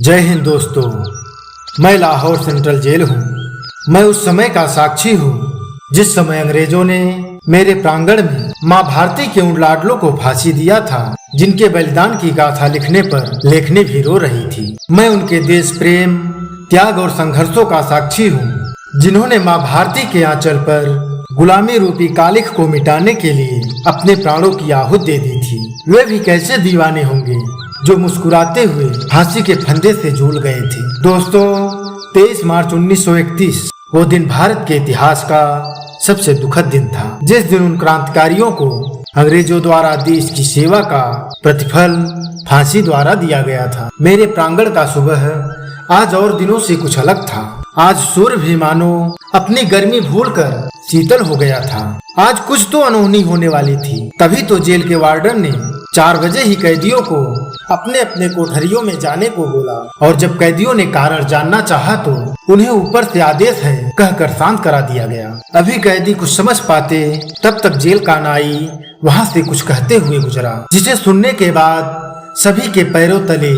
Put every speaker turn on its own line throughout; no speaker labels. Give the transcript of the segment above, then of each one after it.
जय हिंद दोस्तों, मैं लाहौर सेंट्रल जेल हूँ। मैं उस समय का साक्षी हूँ जिस समय अंग्रेजों ने मेरे प्रांगण में माँ भारती के उन लाडलों को फांसी दिया था जिनके बलिदान की गाथा लिखने पर लेखनी भी रो रही थी। मैं उनके देश प्रेम, त्याग और संघर्षों का साक्षी हूँ जिन्होंने माँ भारती के आंचल पर गुलामी रूपी कालिख को मिटाने के लिए अपने प्राणों की आहूति दे दी थी। वे भी कैसे दीवाने होंगे जो मुस्कुराते हुए फांसी के फंदे से झूल गए थे। दोस्तों, 23 मार्च 1931 वो दिन भारत के इतिहास का सबसे दुखद दिन था, जिस दिन उन क्रांतिकारियों को अंग्रेजों द्वारा देश की सेवा का प्रतिफल फांसी द्वारा दिया गया था। मेरे प्रांगण का सुबह आज और दिनों से कुछ अलग था। आज सूर्य भी मानो अपनी गर्मी भूलकर शीतल हो गया था। आज कुछ तो अनहोनी होने वाली थी। तभी तो जेल के वार्डन ने 4 बजे ही कैदियों को अपने अपने कोठरियों में जाने को बोला, और जब कैदियों ने कारण जानना चाहा तो उन्हें ऊपर से आदेश है कहकर शांत करा दिया गया। अभी कैदी कुछ समझ पाते तब तक जेल का नाई वहाँ से कुछ कहते हुए गुजरा, जिसे सुनने के बाद सभी के पैरों तले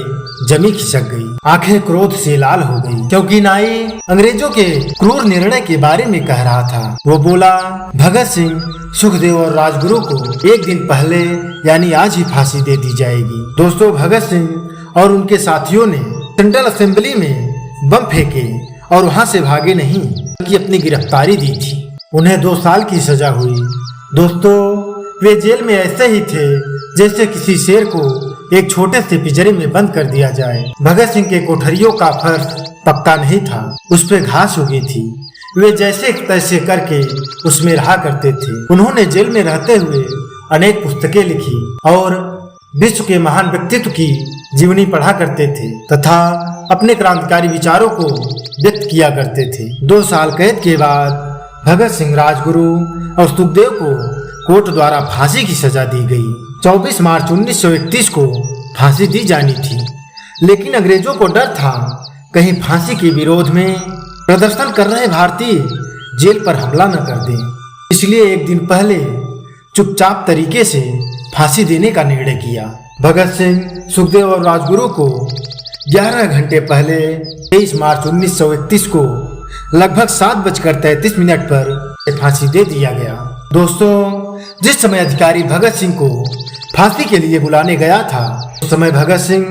जमी खिसक गई, आंखें क्रोध से लाल हो गई, क्योंकि नाई अंग्रेजों के क्रूर निर्णय के बारे में कह रहा था। वो बोला, भगत सिंह, सुखदेव और राजगुरु को एक दिन पहले यानी आज ही फांसी दे दी जाएगी। दोस्तों, भगत सिंह और उनके साथियों ने सेंट्रल असेंबली में बम फेंके और वहां से भागे नहीं बल्कि अपनी गिरफ्तारी दी थी। उन्हें 2 साल की सजा हुई। दोस्तों, वे जेल में ऐसे ही थे जैसे किसी शेर को एक छोटे से पिंजरे में बंद कर दिया जाए। भगत सिंह के कोठरियों का फर्श पक्का नहीं था, उस पे घास उगी थी। वे जैसे तैसे करके उसमें रहा करते थे। उन्होंने जेल में रहते हुए अनेक पुस्तकें लिखी और विश्व के महान व्यक्तित्व की जीवनी पढ़ा करते थे तथा अपने क्रांतिकारी विचारों को व्यक्त किया करते थे। 2 साल कैद के बाद भगत सिंह, राजगुरु और सुखदेव को कोर्ट द्वारा फांसी की सजा दी गई। 24 मार्च 1931 को फांसी दी जानी थी, लेकिन अंग्रेजों को डर था कहीं फांसी के विरोध में प्रदर्शन कर रहे भारतीय जेल पर हमला न कर दें। इसलिए एक दिन पहले चुपचाप तरीके से फांसी देने का निर्णय किया। भगत सिंह, सुखदेव और राजगुरु को 11 घंटे पहले 23 मार्च 1931 को लगभग 7:33 पर फांसी दे दिया गया। दोस्तों, जिस समय अधिकारी भगत सिंह को फांसी के लिए बुलाने गया था उस समय भगत सिंह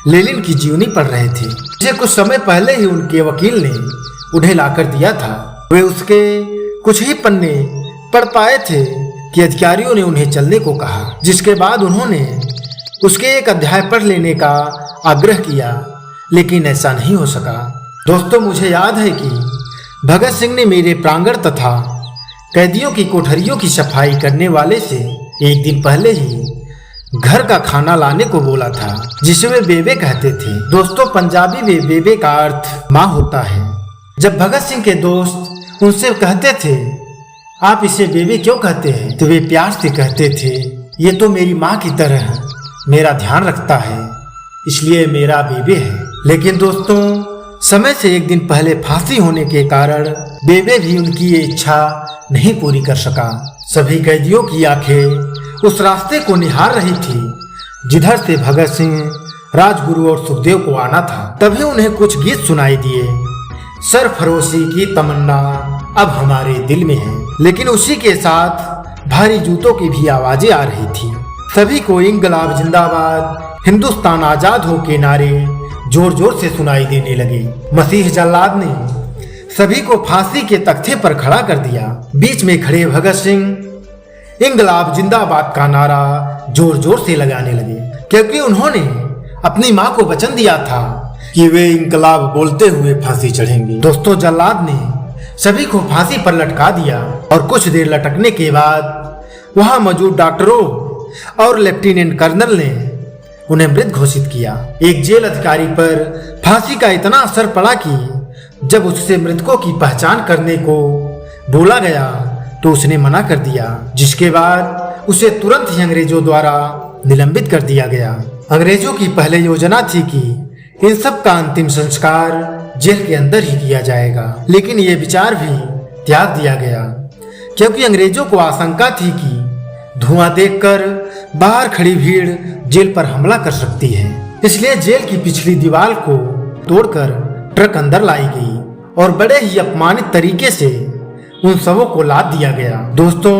लेनिन की जीवनी पढ़ रहे थे, जिसे कुछ समय पहले ही उनके वकील ने उन्हें लाकर दिया था। वे उसके कुछ ही पन्ने पढ़ पाए थे कि अधिकारियों ने उन्हें चलने को कहा, जिसके बाद उन्होंने उसके एक अध्याय पढ़ लेने का आग्रह किया, लेकिन ऐसा नहीं हो सका। दोस्तों, मुझे याद है कि भगत सिंह ने मेरे प्रांगण तथा कैदियों की कोठरियों की सफाई करने वाले से एक दिन पहले ही घर का खाना लाने को बोला था, जिसे वे बेबे कहते थे। दोस्तों, पंजाबी में बेबे का अर्थ माँ होता है। जब भगत सिंह के दोस्त उनसे कहते थे, आप इसे बेबे क्यों कहते हैं, तो वे प्यार से कहते थे, ये तो मेरी माँ की तरह मेरा ध्यान रखता है, इसलिए मेरा बेबे है। लेकिन दोस्तों, समय से एक दिन पहले फांसी होने के कारण बेबे भी उनकी ये इच्छा नहीं पूरी कर सका। सभी कैदियों की आंखें उस रास्ते को निहार रही थी जिधर से भगत सिंह, राजगुरु और सुखदेव को आना था। तभी उन्हें कुछ गीत सुनाई दिए। सरफरोशी की तमन्ना अब हमारे दिल में है, लेकिन उसी के साथ भारी जूतों की भी आवाजें आ रही थी। सभी को इंकलाब जिंदाबाद, हिंदुस्तान आजाद हो के नारे जोर जोर से सुनाई देने लगे। मसीह जल्लाद ने सभी को फांसी के तख्ते पर खड़ा कर दिया। बीच में खड़े भगत सिंह इंकलाब जिंदाबाद का नारा जोर जोर से लगाने लगे, क्योंकि उन्होंने अपनी माँ को वचन दिया था कि वे इंकलाब बोलते हुए फांसी चढ़ेंगे। दोस्तों, जल्लाद ने सभी को फांसी पर लटका दिया और कुछ देर लटकने के बाद वहां मौजूद डॉक्टरों और लेफ्टिनेंट कर्नल ने उन्हें मृत घोषित किया। एक जेल अधिकारी पर फांसी का इतना असर पड़ा कि जब उससे मृतकों की पहचान करने को बोला गया तो उसने मना कर दिया, जिसके बाद उसे तुरंत ही अंग्रेजों द्वारा निलंबित कर दिया गया। अंग्रेजों की पहले योजना थी कि इन सब का अंतिम संस्कार जेल के अंदर ही किया जाएगा, लेकिन ये विचार भी त्याग दिया गया, क्योंकि अंग्रेजों को आशंका थी कि धुआं देखकर बाहर खड़ी भीड़ जेल पर हमला कर सकती है। इसलिए जेल की पिछली दीवार को तोड़कर ट्रक अंदर लाई गई और बड़े ही अपमानित तरीके से उन सबों को लाद दिया गया। दोस्तों,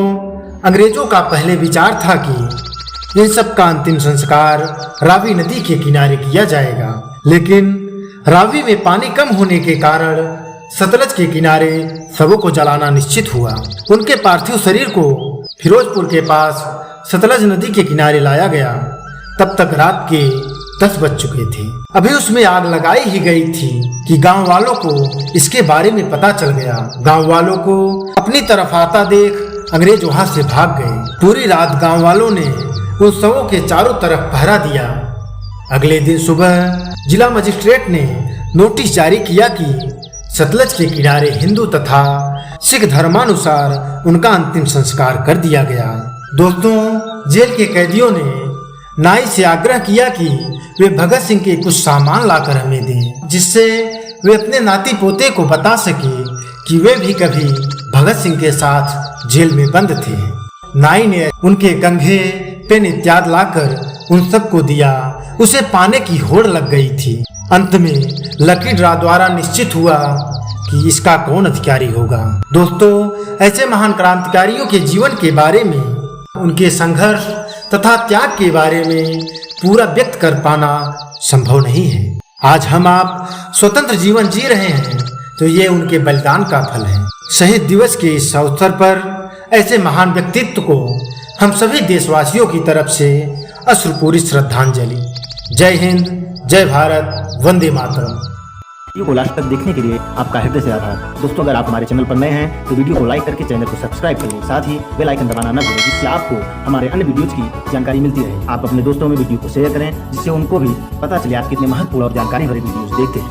अंग्रेजों का पहले विचार था कि इन सब का अंतिम संस्कार रावी नदी के किनारे किया जाएगा, लेकिन रावी में पानी कम होने के कारण सतलज के किनारे सबों को जलाना निश्चित हुआ। उनके पार्थिव शरीर को फिरोजपुर के पास सतलज नदी के किनारे लाया गया। तब तक रात के 10 बज चुके थे। अभी उसमें आग लगाई ही गई थी कि गांव वालों को इसके बारे में पता चल गया। गांव वालों को अपनी तरफ आता देख अंग्रेज वहां से भाग गए। पूरी रात गांव वालों ने उन शवों के चारों तरफ पहरा दिया। अगले दिन सुबह जिला मजिस्ट्रेट ने नोटिस जारी किया कि सतलज के किनारे हिंदू तथा सिख धर्मानुसार उनका अंतिम संस्कार कर दिया गया। दोस्तों, जेल के कैदियों ने नाई से आग्रह किया कि वे भगत सिंह के कुछ सामान लाकर हमें दें, जिससे वे अपने नाती पोते को बता सके कि वे भी कभी भगत सिंह के साथ जेल में बंद थे। नाई ने उनके कंघे, पेन इत्यादि लाकर उन सबको दिया। उसे पाने की होड़ लग गई थी। अंत में लकी ड्रा द्वारा निश्चित हुआ कि इसका कौन अधिकारी होगा। दोस्तों, ऐसे महान क्रांतिकारियों के जीवन के बारे में, उनके संघर्ष तथा त्याग के बारे में पूरा व्यक्त कर पाना संभव नहीं है। आज हम आप स्वतंत्र जीवन जी रहे हैं तो ये उनके बलिदान का फल है। शहीद दिवस के इस अवसर पर ऐसे महान व्यक्तित्व को हम सभी देशवासियों की तरफ से अश्रुपूरी श्रद्धांजलि। जय हिंद, जय भारत, वंदे मातरम।
वीडियो को लास्ट तक देखने के लिए आपका हृदय से आभार। दोस्तों, अगर आप हमारे चैनल पर नए हैं तो वीडियो को लाइक करके चैनल को सब्सक्राइब करिए। साथ ही बेल आइकन दबाना न भूलें, जिससे आपको हमारे अन्य वीडियोज की जानकारी मिलती रहे। आप अपने दोस्तों में वीडियो को शेयर करें, जिससे उनको भी पता चले आप कितने महत्वपूर्ण और जानकारी भरे वीडियोज देखते हैं।